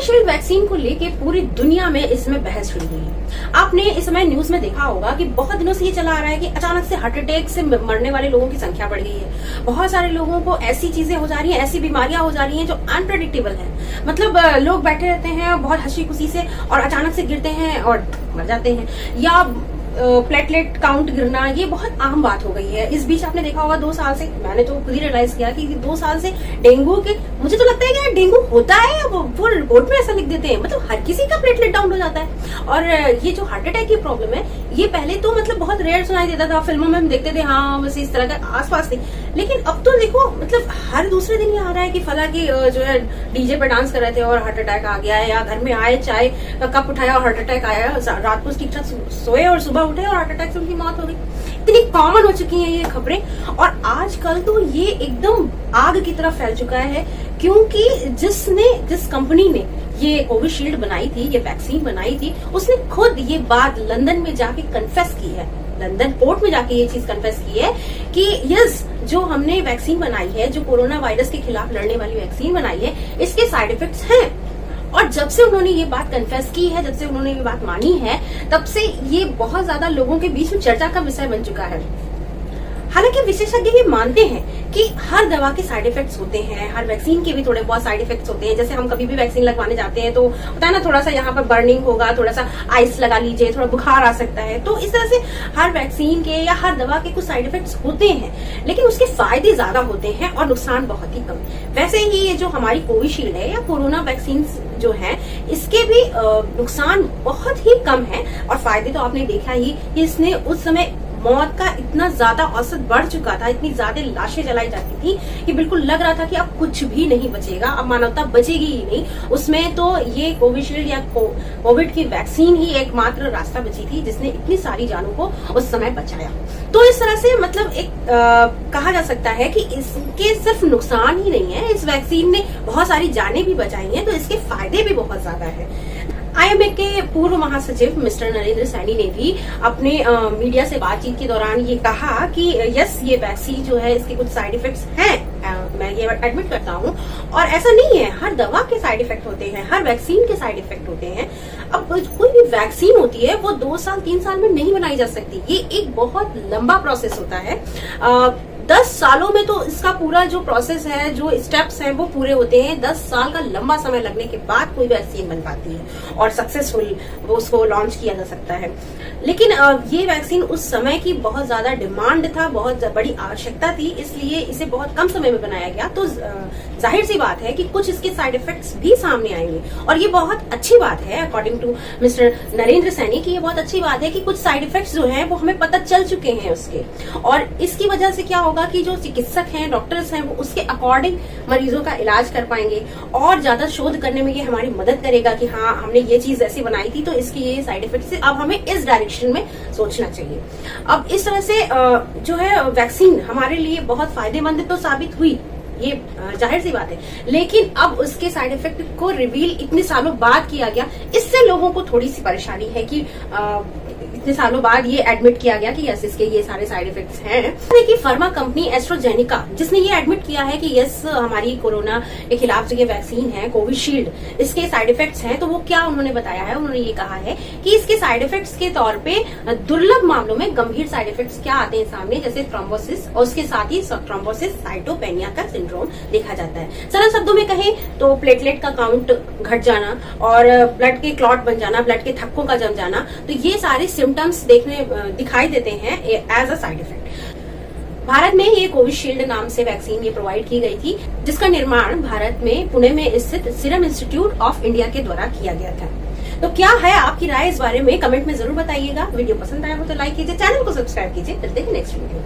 Covishield vaccine को लेके पूरी दुनिया में इसमें बहस छिड़ गई है। आपने इस समय न्यूज में देखा होगा कि बहुत दिनों से ये चला आ रहा है कि अचानक से हार्ट अटैक से मरने वाले लोगों की संख्या बढ़ गई है। बहुत सारे लोगों को ऐसी चीजें हो जा रही हैं, ऐसी बीमारियां हो जा रही हैं जो अनप्रेडिक्टेबल है। मतलब लोग बैठे रहते हैं बहुत हंसी खुशी से और अचानक से गिरते हैं और मर जाते हैं, या प्लेटलेट काउंट गिरना, ये बहुत आम बात हो गई है। इस बीच आपने देखा होगा 2 साल से, मैंने तो खुद ही रियलाइज किया कि 2 साल से डेंगू के, मुझे तो लगता है कि डेंगू होता है, वो रिपोर्ट में ऐसा लिख देते हैं, मतलब हर किसी का प्लेटलेट डाउन हो जाता है। और ये जो हार्ट अटैक की प्रॉब्लम है, ये पहले तो मतलब बहुत रेयर सुनाई देता था, फिल्मों में हम देखते थे, हाँ बस इस तरह का आसपास थे। लेकिन अब तो देखो मतलब हर दूसरे दिन ये आ रहा है कि फला की जो है डीजे पे डांस कर रहे थे और हार्ट अटैक आ गया है, या घर में आए चाय का कप उठाया और हार्ट अटैक आया, रात को ठीक ठाक सोए और सुबह उठे और हार्ट अटैक से उनकी मौत हो गई। इतनी कॉमन हो चुकी हैं ये खबरें, और आजकल तो ये एकदम आग की तरह फैल चुका है, क्योंकि जिस कंपनी ने ये कोविशील्ड बनाई थी, ये वैक्सीन बनाई थी, उसने खुद ये बात लंदन में जाके कन्फेस की है, लंदन कोर्ट में जाके ये चीज कन्फेस की है कि यस, जो हमने वैक्सीन बनाई है, जो कोरोना वायरस के खिलाफ लड़ने वाली वैक्सीन बनाई है, इसके साइड इफेक्ट्स हैं। और जब से उन्होंने ये बात कन्फेस की है, जब से उन्होंने ये बात मानी है, तब से ये बहुत ज्यादा लोगों के बीच में चर्चा का विषय बन चुका है। हालांकि विशेषज्ञ ये मानते हैं कि हर दवा के साइड इफेक्ट्स होते हैं, हर वैक्सीन के भी थोड़े बहुत साइड इफेक्ट्स होते हैं। जैसे हम कभी भी वैक्सीन लगवाने जाते हैं तो होता है ना, थोड़ा सा यहाँ पर बर्निंग होगा, थोड़ा सा आइस लगा लीजिए, थोड़ा बुखार आ सकता है। तो इस तरह से हर वैक्सीन के या हर दवा के कुछ साइड इफेक्ट्स होते हैं, लेकिन उसके फायदे ज्यादा होते हैं और नुकसान बहुत ही कम। वैसे ही ये जो हमारी कोविशील्ड है या कोरोना वैक्सीन जो है, इसके भी नुकसान बहुत ही कम है, और फायदे तो आपने देखा ही कि इसने उस समय मौत का इतना ज्यादा औसत बढ़ चुका था, इतनी ज्यादा लाशें जलाई जाती थी कि बिल्कुल लग रहा था कि अब कुछ भी नहीं बचेगा, अब मानवता बचेगी ही नहीं। उसमें तो ये कोविशील्ड या कोविड की वैक्सीन ही एकमात्र रास्ता बची थी जिसने इतनी सारी जानों को उस समय बचाया। तो इस तरह से मतलब एक कहा जा सकता है कि इसके सिर्फ नुकसान ही नहीं है, इस वैक्सीन ने बहुत सारी जानें भी बचाई हैं, तो इसके फायदे भी बहुत ज्यादा है। IMA के पूर्व महासचिव मिस्टर नरेंद्र सैनी ने भी अपने मीडिया से बातचीत के दौरान ये कहा कि यस, ये वैक्सीन जो है, इसके कुछ साइड इफेक्ट्स हैं, मैं ये एडमिट करता हूँ, और ऐसा नहीं है, हर दवा के साइड इफेक्ट होते हैं, हर वैक्सीन के साइड इफेक्ट होते हैं। अब कोई भी वैक्सीन होती है वो 2 साल 3 साल में नहीं बनाई जा सकती, ये एक बहुत लंबा प्रोसेस होता है। 10 सालों में तो इसका पूरा जो प्रोसेस है, जो स्टेप्स हैं, वो पूरे होते हैं। 10 साल का लंबा समय लगने के बाद कोई वैक्सीन बन पाती है और सक्सेसफुल उसको लॉन्च किया जा सकता है। लेकिन ये वैक्सीन उस समय की बहुत ज्यादा डिमांड था, बहुत बड़ी आवश्यकता थी, इसलिए इसे बहुत कम समय में बनाया गया। तो जाहिर सी बात है कि कुछ इसके साइड इफेक्ट्स भी सामने आएंगे, और ये बहुत अच्छी बात है according to mister Narendra Saini की। ये बहुत अच्छी बात है कि कुछ साइड इफेक्ट्स जो हैं वो हमें पता चल चुके हैं उसके, और इसकी वजह से क्या होगा कि जो चिकित्सक हैं, डॉक्टर्स हैं, वो उसके अकॉर्डिंग मरीजों का इलाज कर पाएंगे, और ज्यादा शोध करने में ये हमारी मदद करेगा कि हाँ, हमने ये चीज ऐसी बनाई थी तो इसकी ये साइड इफेक्ट्स है, अब हमें इस डायरेक्शन में सोचना चाहिए। अब इस तरह से जो है वैक्सीन हमारे लिए बहुत फायदेमंद तो साबित हुई, ये जाहिर सी बात है, लेकिन अब उसके साइड इफेक्ट को रिवील इतने सालों बाद किया गया, इससे लोगों को थोड़ी सी परेशानी है कि इतने सालों बाद ये एडमिट किया गया कि यस, इसके ये सारे साइड इफेक्ट्स हैं। देखिए, फार्मा कंपनी एस्ट्राजेनेका, जिसने ये एडमिट किया है कि यस, हमारी कोरोना के खिलाफ जो ये वैक्सीन है कोविशील्ड, इसके साइड इफेक्ट्स हैं, तो वो क्या उन्होंने बताया है, उन्होंने ये कहा है कि इसके साइड इफेक्ट्स के तौर पे दुर्लभ मामलों में गंभीर साइड इफेक्ट्स क्या आते हैं सामने, जैसे थ्रोम्बोसिस, और उसके साथ ही थ्रोम्बोसिस साइटोपेनिया का सिंड्रोम देखा जाता है। सरल शब्दों में कहें तो प्लेटलेट का काउंट घट जाना और ब्लड के क्लॉट बन जाना, ब्लड के थक्कों का जम जाना, तो ये सारे सिम्टम्स दिखाई देते हैं as a side effect. Bharat में ये कोविशील्ड नाम से वैक्सीन ये प्रोवाइड की गई थी, जिसका निर्माण भारत में पुणे में स्थित सीरम इंस्टीट्यूट ऑफ इंडिया के द्वारा किया गया था। तो क्या है आपकी राय इस बारे में, कमेंट में जरूर बताइएगा। वीडियो पसंद आया हो तो लाइक कीजिए, चैनल को सब्सक्राइब कीजिए। मिलते हैं नेक्स्ट वीडियो।